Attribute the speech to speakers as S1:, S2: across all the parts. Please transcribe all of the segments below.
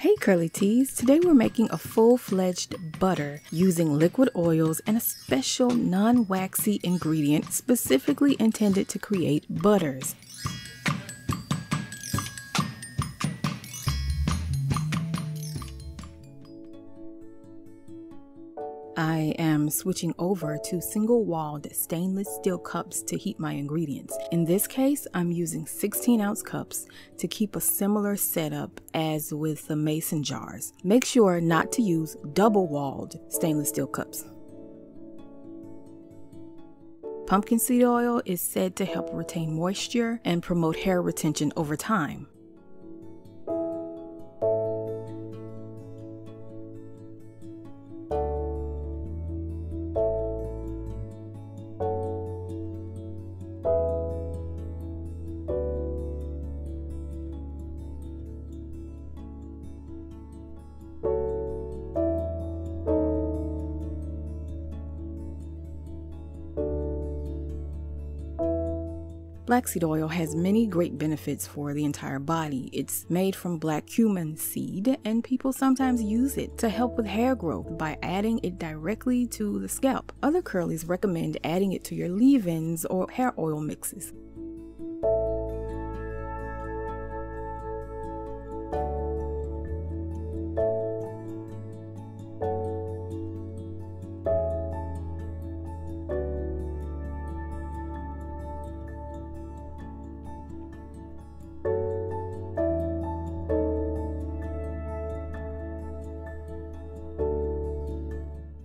S1: Hey Curly Teas, today we're making a full-fledged butter using liquid oils and a special non-waxy ingredient specifically intended to create butters. I am switching over to single-walled stainless steel cups to heat my ingredients. In this case, I'm using 16-ounce cups to keep a similar setup as with the mason jars. Make sure not to use double-walled stainless steel cups. Pumpkin seed oil is said to help retain moisture and promote hair retention over time. Blackseed oil has many great benefits for the entire body. It's made from black cumin seed, and people sometimes use it to help with hair growth by adding it directly to the scalp. Other curlies recommend adding it to your leave-ins or hair oil mixes.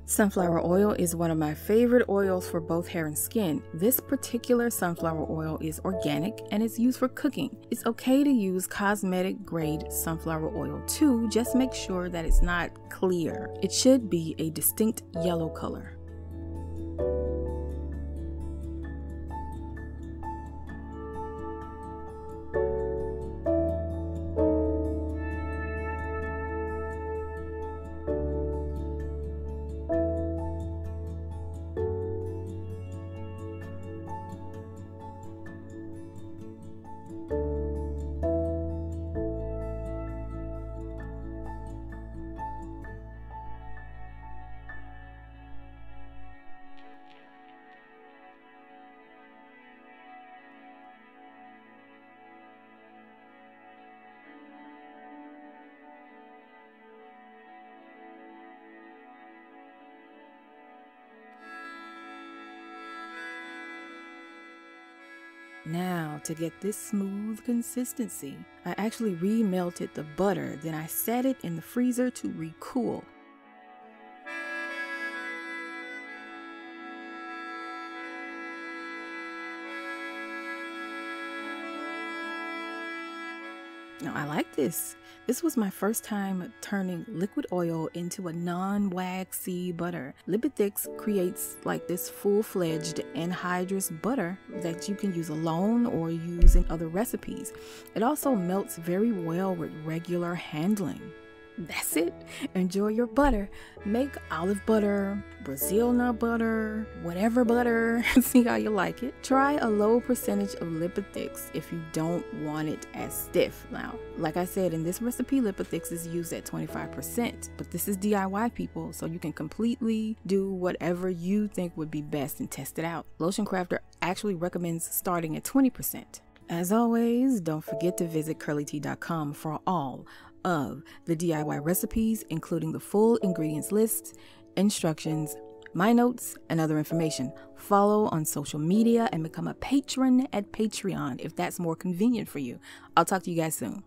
S1: Sunflower oil is one of my favorite oils for both hair and skin. This particular sunflower oil is organic and is used for cooking. It's okay to use cosmetic grade sunflower oil too, just make sure that it's not clear. It should be a distinct yellow color. Now, to get this smooth consistency, I actually re-melted the butter, then I set it in the freezer to recool. Now, I like this. This was my first time turning liquid oil into a non-waxy butter. Lipidix creates like this full-fledged anhydrous butter that you can use alone or use in other recipes. It also melts very well with regular handling. That's it. Enjoy your butter. Make olive butter, Brazil nut butter, whatever butter. See how you like it. Try a low percentage of Lipidix if you don't want it as stiff. Now, like I said, in this recipe, Lipidix is used at 25%, but this is DIY, people, so you can completely do whatever you think would be best and test it out. Lotion Crafter actually recommends starting at 20%. As always, don't forget to visit CURLYTEA.com for all of the DIY recipes, including the full ingredients list, instructions, my notes, and other information. Follow on social media and become a patron at Patreon if that's more convenient for you. I'll talk to you guys soon.